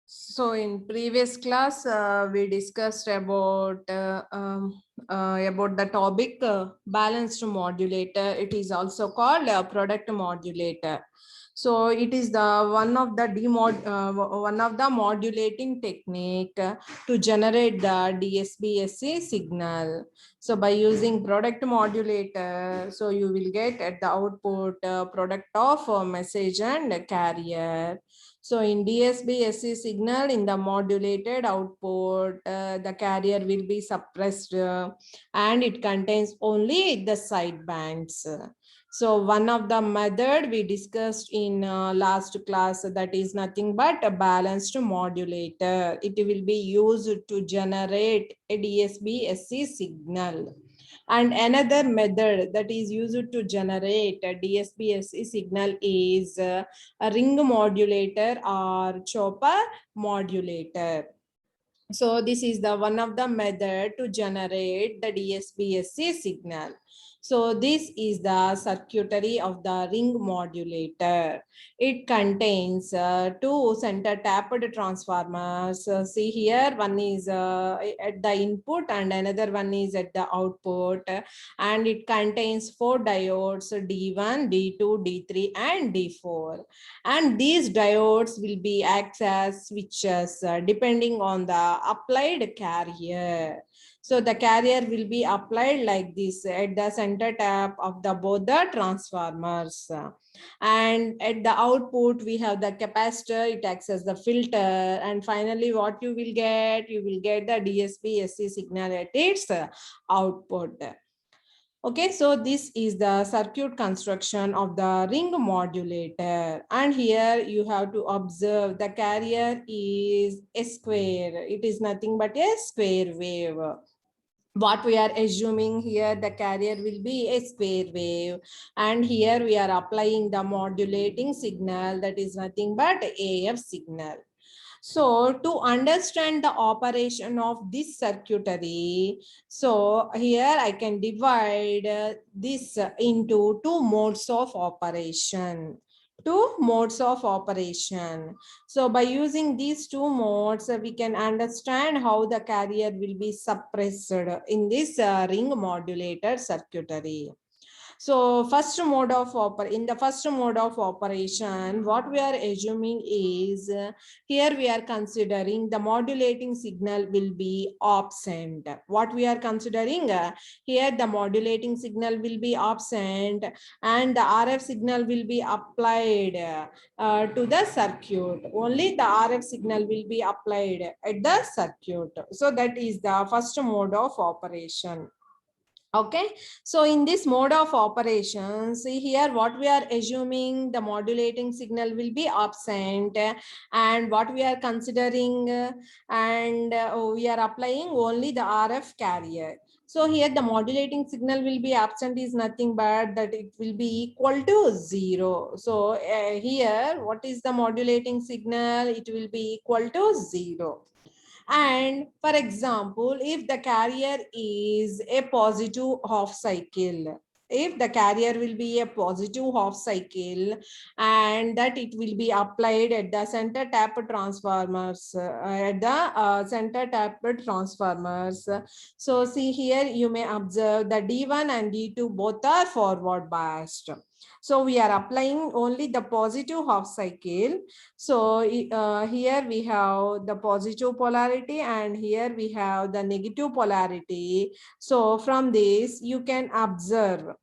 So in previous class, we discussed about the topic balanced modulator. It is also called a product modulator. So it is the one of the modulating technique to generate the DSB-SC signal. So by using product modulator, so you will get at the output product of message and carrier. So in DSB-SC signal, in the modulated output, the carrier will be suppressed and it contains only the sidebands. So one of the method we discussed in last class, that is nothing but a balanced modulator. It will be used to generate a DSB-SC signal. And another method that is used to generate a DSB-SC signal is a ring modulator or chopper modulator. So this is the one of the method to generate the DSB-SC signal. So this is the circuitry of the ring modulator. It contains two center tapped transformers. See here, one is at the input and another one is at the output. And it contains four diodes, D1, D2, D3 and D4. And these diodes will be act as switches depending on the applied carrier. So the carrier will be applied like this at the center tap of the both the transformers. And at the output, we have the capacitor, it acts as the filter. And finally, what you will get the DSB-SC signal at its output. Okay, so this is the circuit construction of the ring modulator. And here you have to observe the carrier is a square. It is nothing but a square wave. What we are assuming here, the carrier will be a square wave. And here we are applying the modulating signal, that is nothing but AF signal. So to understand the operation of this circuitry, so here I can divide this into two modes of operation. So by using these two modes, we can understand how the carrier will be suppressed in this ring modulator circuitry. So in the first mode of operation, what we are assuming is here we are considering the modulating signal will be absent. What we are considering here, the modulating signal will be absent and the RF signal will be applied to the circuit. Only the RF signal will be applied at the circuit. So that is the first mode of operation. Okay, so in this mode of operation, see here what we are assuming, the modulating signal will be absent and what we are considering and we are applying only the RF carrier. So here the modulating signal will be absent is nothing but that it will be equal to 0. So here what is the modulating signal? It will be equal to 0. And for example, if the carrier is a positive half cycle, if the carrier will be a positive half cycle and that it will be applied at the center tap transformers, So see here, you may observe the D1 and D2 both are forward biased. So we are applying only the positive half cycle. So here we have the positive polarity and here we have the negative polarity. So from this you can observe.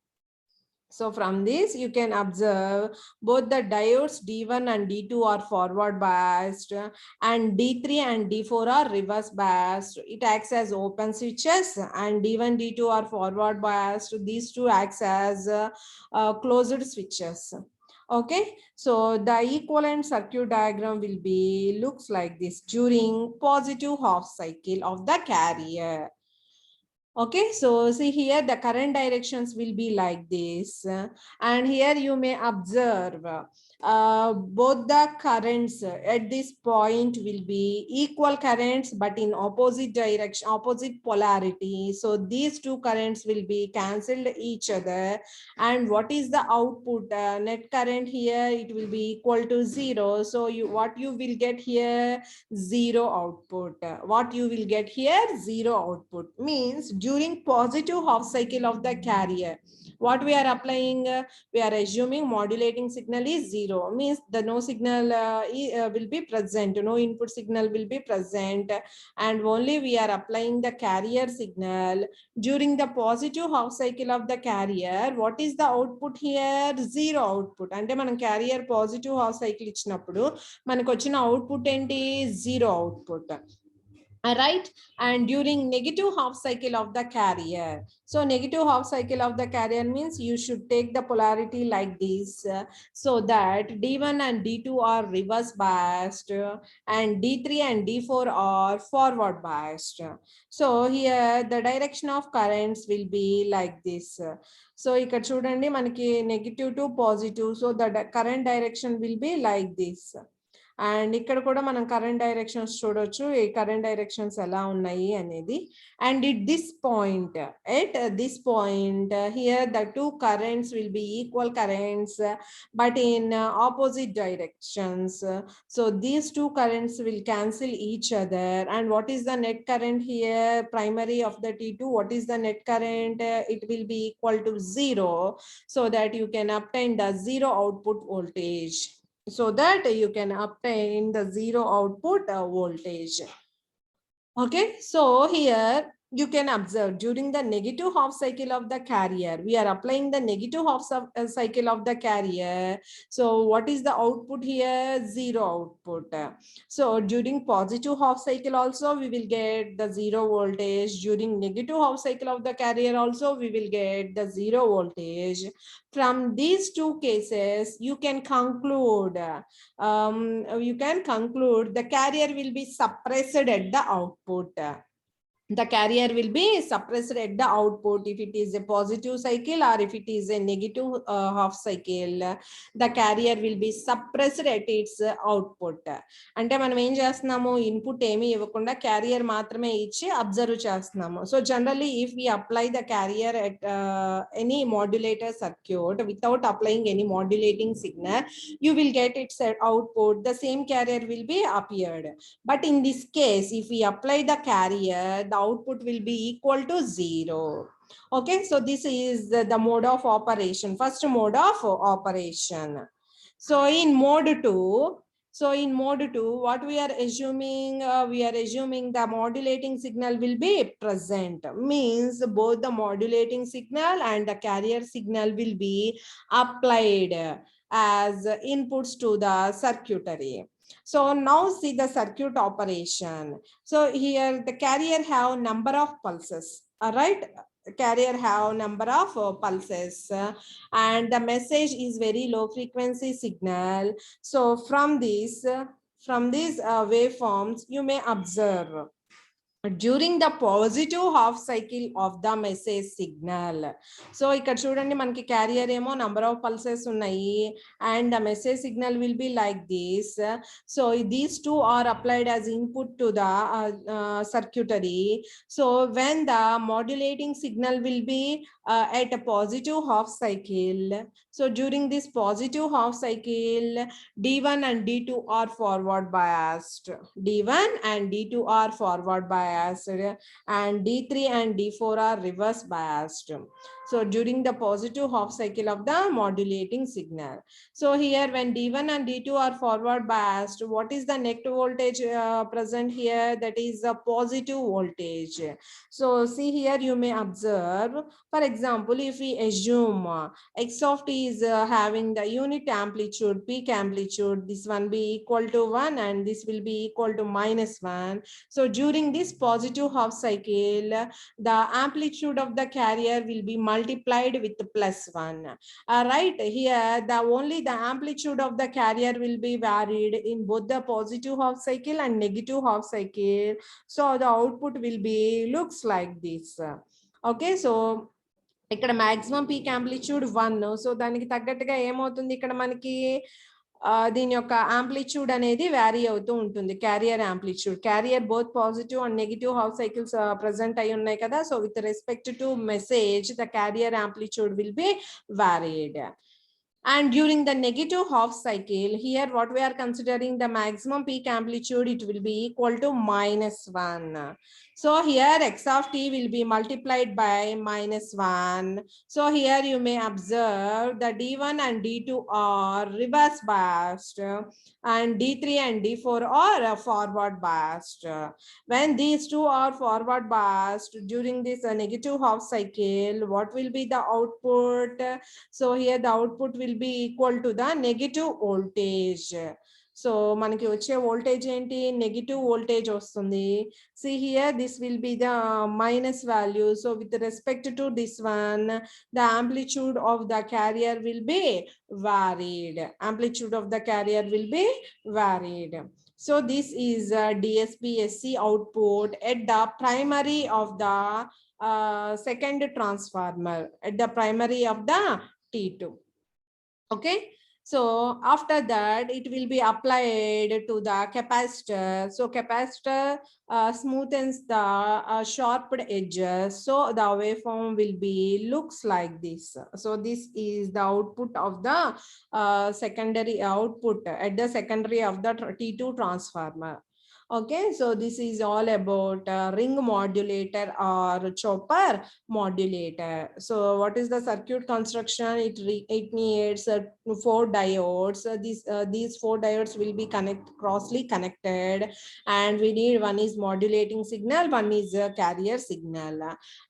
So from this you can observe both the diodes D1 and D2 are forward biased and D3 and D4 are reverse biased. It acts as open switches and D1, D2 are forward biased. These two acts as closed switches. Okay, so the equivalent circuit diagram will be looks like this during positive half cycle of the carrier. Okay, so see here the current directions will be like this, and here you may observe both the currents at this point will be equal currents but in opposite direction, opposite polarity. So these two currents will be cancelled each other, and what is the output? Net current here, it will be equal to 0. So what you will get here? Zero output. What you will get here? Zero output. Means during positive half cycle of the carrier, what we are applying? We are assuming modulating signal is 0. Means the no signal will be present, no input signal will be present, and only we are applying the carrier signal during the positive half cycle of the carrier. What is the output here? Zero output. అంటే మనం carrier positive half cycle ఇచ్చినప్పుడు మనకు వచ్చిన output ఏంటి? Zero output. Right, and during negative half cycle of the carrier, so negative half cycle of the carrier means you should take the polarity like this, so that D1 and D2 are reverse biased, and D3 and D4 are forward biased. So here the direction of currents will be like this. So ఇక్కడ చూడండి మనకి negative to positive, so the current direction will be like this. And ఇక్కడ కూడా మనం current directions చూడొచ్చు, ఈ current directions ఎలా ఉన్నాయి అనేది. And at this point here the two currents will be equal currents but in opposite directions. So these two currents will cancel each other, and what is the net current here? Primary of the T2, what is the net current? It will be equal to 0, so that you can obtain the zero output voltage. So that you can obtain the zero output voltage. Okay, so here you can observe during the negative half cycle of the carrier, we are applying the negative half cycle of the carrier. So what is the output here? Zero output. So during positive half cycle also we will get the zero voltage. During negative half cycle of the carrier also we will get the zero voltage. From these two cases you can conclude the carrier will be suppressed at the output. The carrier will be suppressed at the output if it is a positive cycle, or if it is a negative half cycle, the carrier will be suppressed at its output. అంటే మనం ఏం చేస్తున్నాము? Input ఏమి ఇవ్వకుండా carrier మాత్రమే ఇచ్చి observe చేస్తున్నాము. So generally if we apply the carrier at any modulator circuit without applying any modulating signal, you will get its output, the same carrier will be appeared. But in this case, if we apply the carrier, the output will be equal to 0. Okay, so this is the mode of operation, first mode of operation. So in mode 2, what we are assuming? We are assuming the modulating signal will be present. Means both the modulating signal and the carrier signal will be applied as inputs to the circuitry. So now see the circuit operation. So here the carrier have number of pulses. All right, carrier have number of pulses, and the message is very low frequency signal. So from these waveforms you may observe during the positive half cycle of the message signal. So ఇక్కడ చూడండి మనకి carrier ఏమో number of pulses ఉన్నాయి, and the message signal will be like this. So these two are applied as input to the circuitry. So when the modulating signal will be at a positive half cycle, so during this positive half cycle, D1 and D2 are forward biased. D1 and D2 are forward biased, and D3 and D4 are reverse biased. So during the positive half cycle of the modulating signal. So here when D1 and D2 are forward biased, what is the net voltage present here? That is a positive voltage. So see here you may observe, for example, if we assume x of t is having the unit amplitude, peak amplitude, this one be equal to 1 and this will be equal to -1. So during this positive half cycle, the amplitude of the carrier will be multiplied with +1. Right, here only the amplitude of the carrier will be varied in both the positive half cycle and negative half cycle. So the output will be looks like this. Okay. So ఇక్కడ maximum peak amplitude 1. So దానికి తగ్గట్టుగా ఏమవుతుంది ఇక్కడ మనకి దీని యొక్క amplitude అనేది vary అవుతూ ఉంటుంది. Carrier amplitude, carrier both positive and negative half cycles present అయి ఉన్నాయి కదా. So with respect to message the carrier amplitude will be varied. And during the negative half cycle, here what we are considering the maximum peak amplitude, it will be equal to -1. So here x of t will be multiplied by -1. So here you may observe the d1 and d2 are reverse biased and d3 and d4 are forward biased. When these two are forward biased during this negative half cycle, what will be the output? So here the output will be equal to the negative voltage. So మనకి వచ్చే voltage ఏంటి? Negative voltage వస్తుంది. See here, this will be the minus value. So with respect to this one, the amplitude of the carrier will be varied. Amplitude of the carrier will be varied. So this is DSP-SC output at the primary of the second transformer, at the primary of the T2. Okay, so after that it will be applied to the capacitor. So capacitor smoothens the sharpened edges, so the waveform will be looks like this. So this is the output of the secondary output at the secondary of the T2 transformer. Okay, so this is all about ring modulator or chopper modulator. So what is the circuit construction? It needs 4 diodes. These 4 diodes will be crossly connected, and we need one is modulating signal, one is a carrier signal.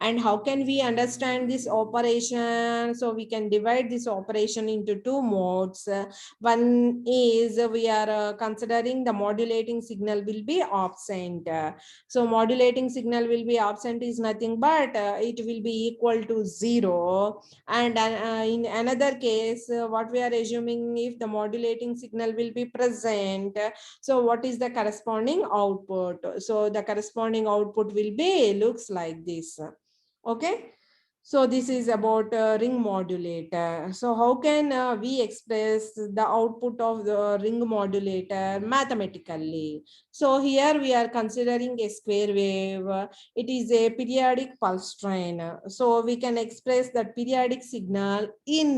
And how can we understand this operation? So we can divide this operation into 2 modes. One is we are considering the modulating signal will be absent. So modulating signal will be absent is nothing but it will be equal to 0. And in another case, what we are assuming, if the modulating signal will be present, so what is the corresponding output? So the corresponding output will be looks like this. Okay, so this is about ring modulator. So how can we express the output of the ring modulator mathematically? So here we are considering a square wave. It is a periodic pulse train. So we can express that periodic signal in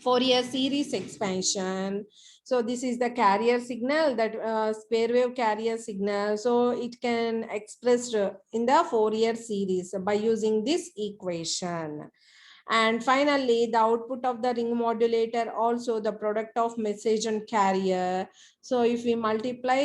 Fourier series expansion. So this is the carrier signal, that square wave carrier signal. So it can expressed in the Fourier series by using this equation. And finally, the output of the ring modulator, also the product of message and carrier. So if we multiply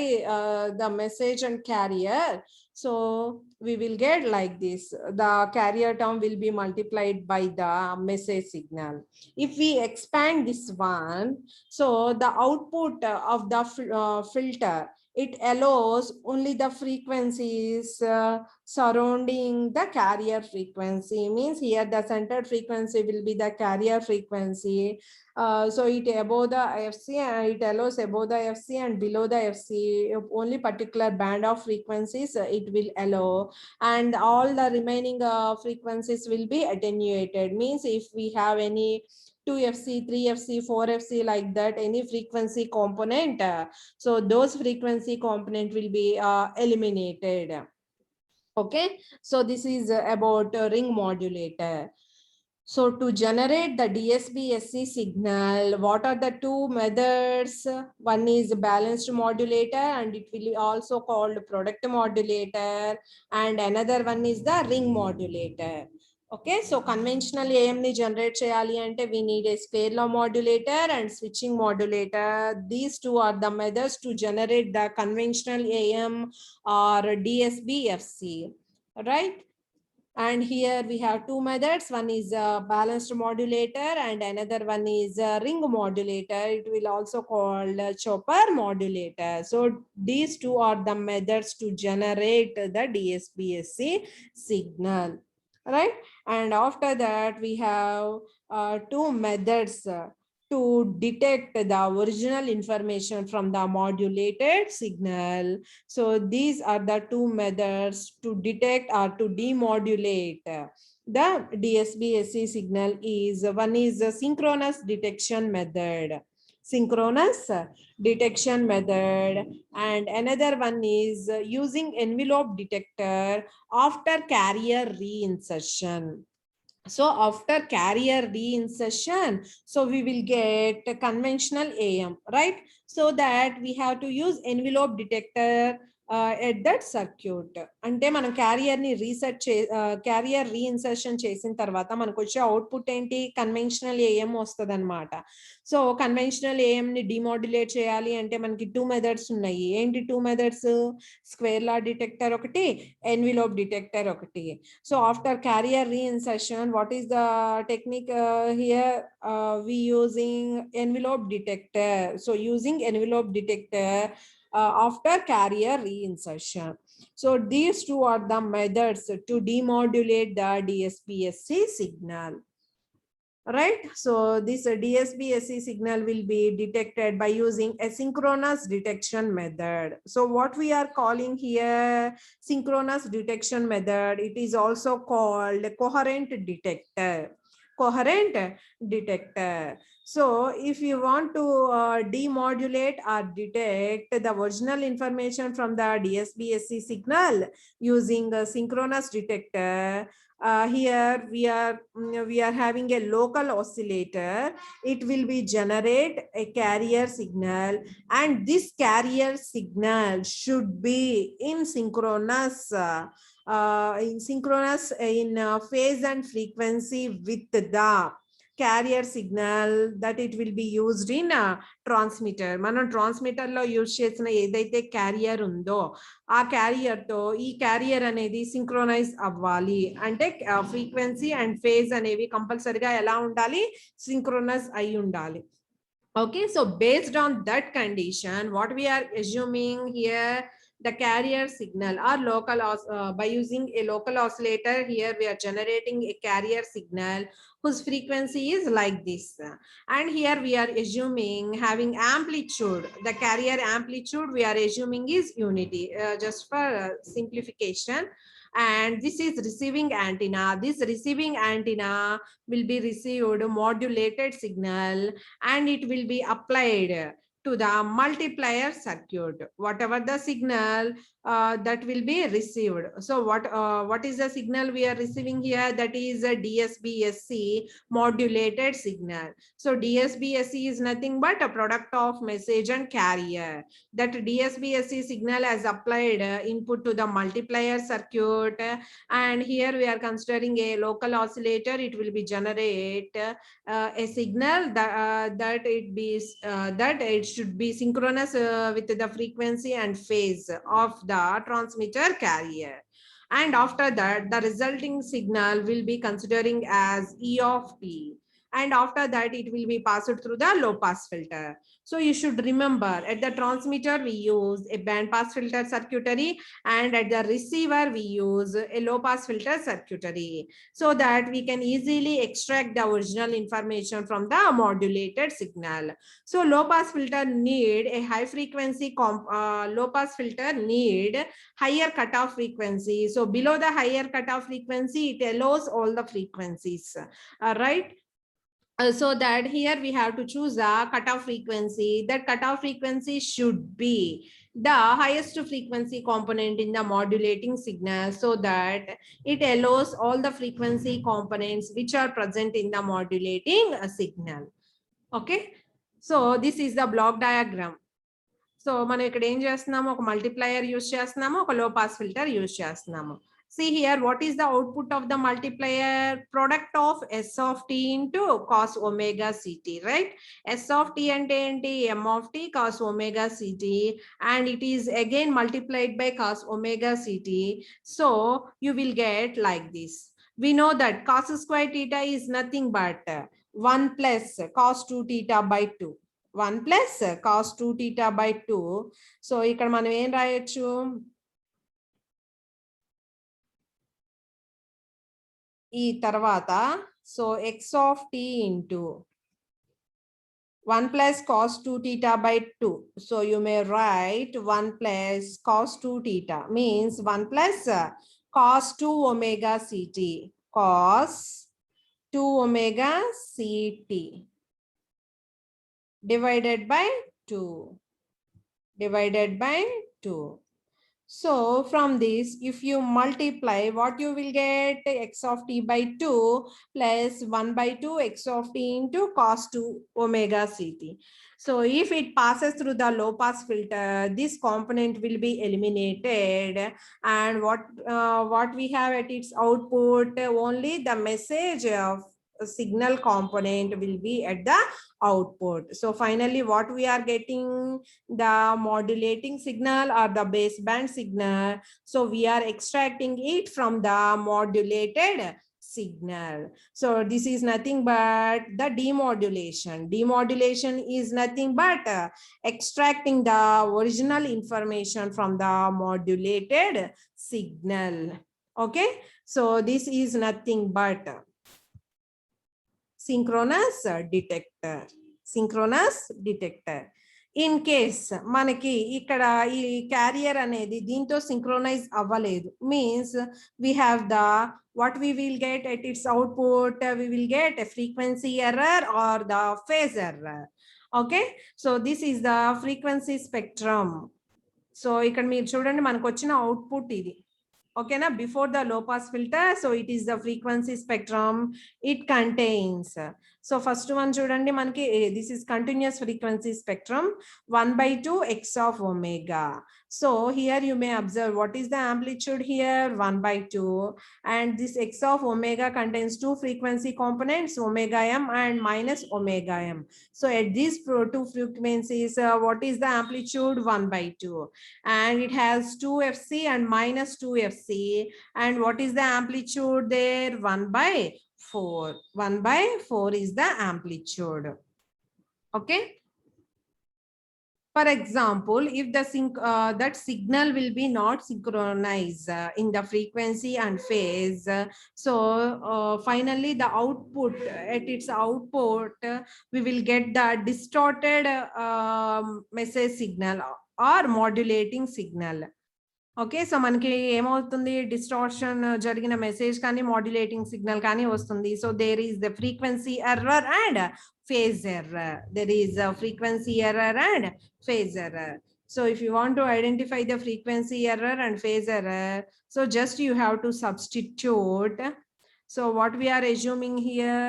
the message and carrier, so we will get like this. The carrier term will be multiplied by the message signal. If we expand this one, so the output of the filter, it allows only the frequencies surrounding the carrier frequency. Means here the centered frequency will be the carrier frequency. So it above the FC, and it allows above the FC and below the FC only particular band of frequencies it will allow, and all the remaining frequencies will be attenuated. Means if we have any 2FC, 3FC, 4FC like that, any frequency component, so those frequency component will be eliminated. Okay, so this is about ring modulator. So to generate the DSP-SC signal, what are the 2 methods? One is balanced modulator, and it will be also called product modulator, and another one is the ring modulator. Okay, so conventional AM ni generate cheyali ante we need a square law modulator and switching modulator. These 2 are the methods to generate the conventional AM or DSP-FC, right? And here we have 2 methods. One is a balanced modulator and another one is a ring modulator. It will also called a chopper modulator. So these 2 are the methods to generate the DSP-SC signal, right? And after that we have 2 methods to detect the original information from the modulated signal. So these are the two methods to detect or to demodulate the DSP-SC signal. Is one is a synchronous detection method, and another one is using envelope detector after carrier reinsertion. So after carrier reinsertion, so we will get a conventional AM, right? So that we have to use envelope detector at that circuit. అంటే మనం carrier ని reset carrier రీఇన్సర్షన్ చేసిన తర్వాత మనకు వచ్చే output ఏంటి, conventional AM వస్తుంది అనమాట. సో కన్వెన్షనల్ ఏఎం ని డిమోడ్యులేట్ చేయాలి అంటే మనకి టూ మెథడ్స్ ఉన్నాయి. ఏంటి two methods? Square law detector ఒకటి, ఎన్విలోప్ డిటెక్టర్ ఒకటి. So after carrier reinsertion, what is the technique here? We using envelope detector. So using envelope detector after carrier reinsertion. So these two are the methods to demodulate the DSP-SC signal. Right, so this DSP-SC signal will be detected by using a synchronous detection method. So what we are calling here synchronous detection method, it is also called coherent detector. So if you want to demodulate or detect the original information from the DSP-SC signal using a synchronous detector, here we are having a local oscillator. It will be generate a carrier signal, and this carrier signal should be in synchronous in phase and frequency with the carrier signal that it will be used in transmitter. మనం transmitter లో use చేసిన ఏదైతే carrier ఉందో ఆ carrier తో ఈ carrier అనేది synchronise అవ్వాలి అంటే ఫ్రీక్వెన్సీ అండ్ ఫేజ్ అనేవి కంపల్సరీగా ఎలా ఉండాలి, సింక్రోనైజ్ అయి ఉండాలి. Okay, so based on that condition, what we are assuming here, the carrier signal or local by using a local oscillator, here we are generating a carrier signal whose frequency is like this, and here we are assuming having amplitude, the carrier amplitude we are assuming is unity, just for simplification. And this is receiving antenna. This receiving antenna will be received modulated signal, and it will be applied to the multiplier circuit, whatever the signal that will be received. So what is the signal we are receiving here? That is a DSP-SC modulated signal. So DSP-SC is nothing but a product of message and carrier. That DSP-SC signal has applied input to the multiplier circuit, and here we are considering a local oscillator. It will be generate a signal that it should be synchronous with the frequency and phase of the transmitter carrier. And after that, the resulting signal will be considering as E of t. And after that, it will be passed through the low pass filter. So you should remember, at the transmitter we use a band pass filter circuitry, and at the receiver we use a low pass filter circuitry, so that we can easily extract the original information from the modulated signal. So low pass filter need a high frequency low pass filter need higher cutoff frequency. So below the higher cutoff frequency, it allows all the frequencies, right? So that here we have to choose a cutoff frequency. That cutoff frequency should be the highest frequency component in the modulating signal, so that it allows all the frequency components which are present in the modulating signal. Okay, so this is the block diagram. So మనం ఇక్కడ ఏం చేస్తున్నాము, ఒక multiplier use చేస్తున్నాము, ఒక లో pass filter use చేస్తున్నాము. See here, what is the output of the multiplier? Product of S of t into cos omega ct, right? S of t ante enti m of t cos omega ct, and it is again multiplied by cos omega ct. So you will get like this. We know that cos square theta is nothing but 1 plus cos 2 theta by 2. 1 plus cos 2 theta by 2. So ఇక్కడ మనం ఏం రాయొచ్చు, ఈ తర్వాత so x of t into 1 plus cos 2 theta by 2. So you may write 1 plus cos 2 theta means 1 plus cos 2 omega ct. Cos 2 omega ct divided by 2. Divided by 2. So from this, if you multiply, what you will get? X of t by 2 plus 1 by 2 x of t into cos 2 omega ct. So if it passes through the low pass filter, this component will be eliminated. And what we have at its output, only the message of signal component will be at the output. So finally, what we are getting? The modulating signal or the baseband signal. So we are extracting it from the modulated signal. So this is nothing but the demodulation. Demodulation is nothing but extracting the original information from the modulated signal. Okay, so this is nothing but synchronous detector. Synchronous detector. In case మనకి ఇక్కడ ఈ carrier అనేది దీంతో synchronise అవ్వలేదు means we have the what we will get at its output, we will get a frequency error or the phase error. Okay, so this is the frequency spectrum. So ఇక్కడ మీరు చూడండి మనకు వచ్చిన output ఇది ఓకేనా before the low pass filter. So it is the frequency spectrum it contains. So first one చూడండి మనకి this is continuous frequency spectrum 1/2 x of omega. So here you may observe what is the amplitude here 1/2, and this x of omega contains two frequency components omega m and minus omega m. So at these two frequencies what is the amplitude 1/2, and it has 2fc and minus 2fc, and what is the amplitude there 1/4. 1/4 is the amplitude. Okay, for example, if the that signal will be not synchronized in the frequency and phase, so finally the output, at its output we will get the distorted message signal or modulating signal. Okay, so మనకి ఏమవుతుంది distortion జరిగిన message కానీ modulating signal కానీ వస్తుంది. So there is the frequency error and phase error. There is a frequency error and phase error. So if you want to identify the frequency error and phase error, so just you have to substitute. So what we are assuming here,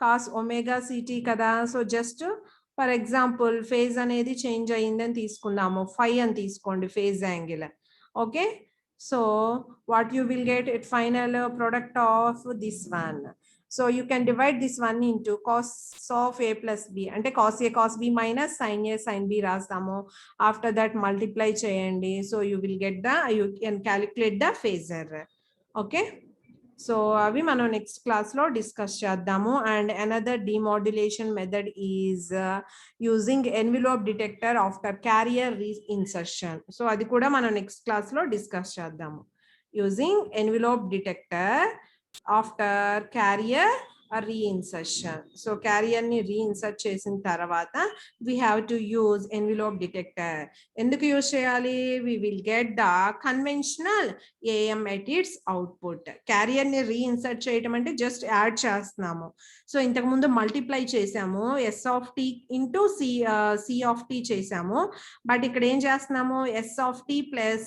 cos omega ct kada. So just for example, phase anedi change ayindani teeskundamu, phi ani teeskondi phase angle. Okay, so what you will get at final product of this one. So you can divide this one into cos of a plus b, ante cos a cos b minus sin a sin b rastamu. After that multiply cheyandi, so you will get the, you can calculate the phase error. Okay, so avi మనం next class లో discuss చేద్దాము. And another demodulation method is using envelope detector after carrier reinsertion. So అది కూడా మనం next class లో discuss చేద్దాము. Using envelope detector after carrier reinsertion. So carrier ni reinsert చేసిన తర్వాత we have to use envelope detector. ఎందుకు use చేయాలి? We will get the conventional AM at its output. carrier ని reinsert చేయటం అంటే just add చేస్తున్నాము. So ఇంతకు ముందు మల్టిప్లై చేసాము, s of t into c of t చేసాము. బట్ ఇక్కడ ఏం చేస్తున్నాము, s of t plus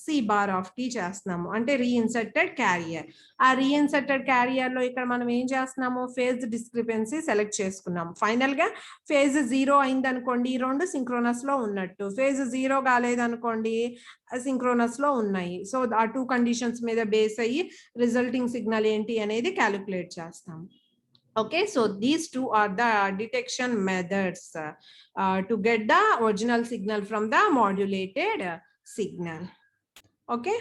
c bar of t చేస్తున్నాము, అంటే రీఇన్సర్టెడ్ క్యారియర్. ఆ రీఇన్సర్టెడ్ క్యారియర్ లో ఇక్కడ మనం ఏం చేస్తున్నాము, ఫేజ్ డిస్క్రిపెన్సీ సెలెక్ట్ చేసుకున్నాము. ఫైనల్ గా ఫేజ్ 0 అయింది అనుకోండి, ఈ రెండు సింక్రోనస్ లో ఉన్నట్టు. ఫేజ్ 0 కాలేదనుకోండి, సింక్రోనస్ లో ఉన్నాయి. సో ఆ టూ కండిషన్స్ మీద బేస్ అయ్యి రిజల్టింగ్ సిగ్నల్ ఏంటి అనేది క్యాలిక్యులేట్ చేస్తాం. Okay, so these two are the detection methods to get the original signal from the modulated signal. Okay.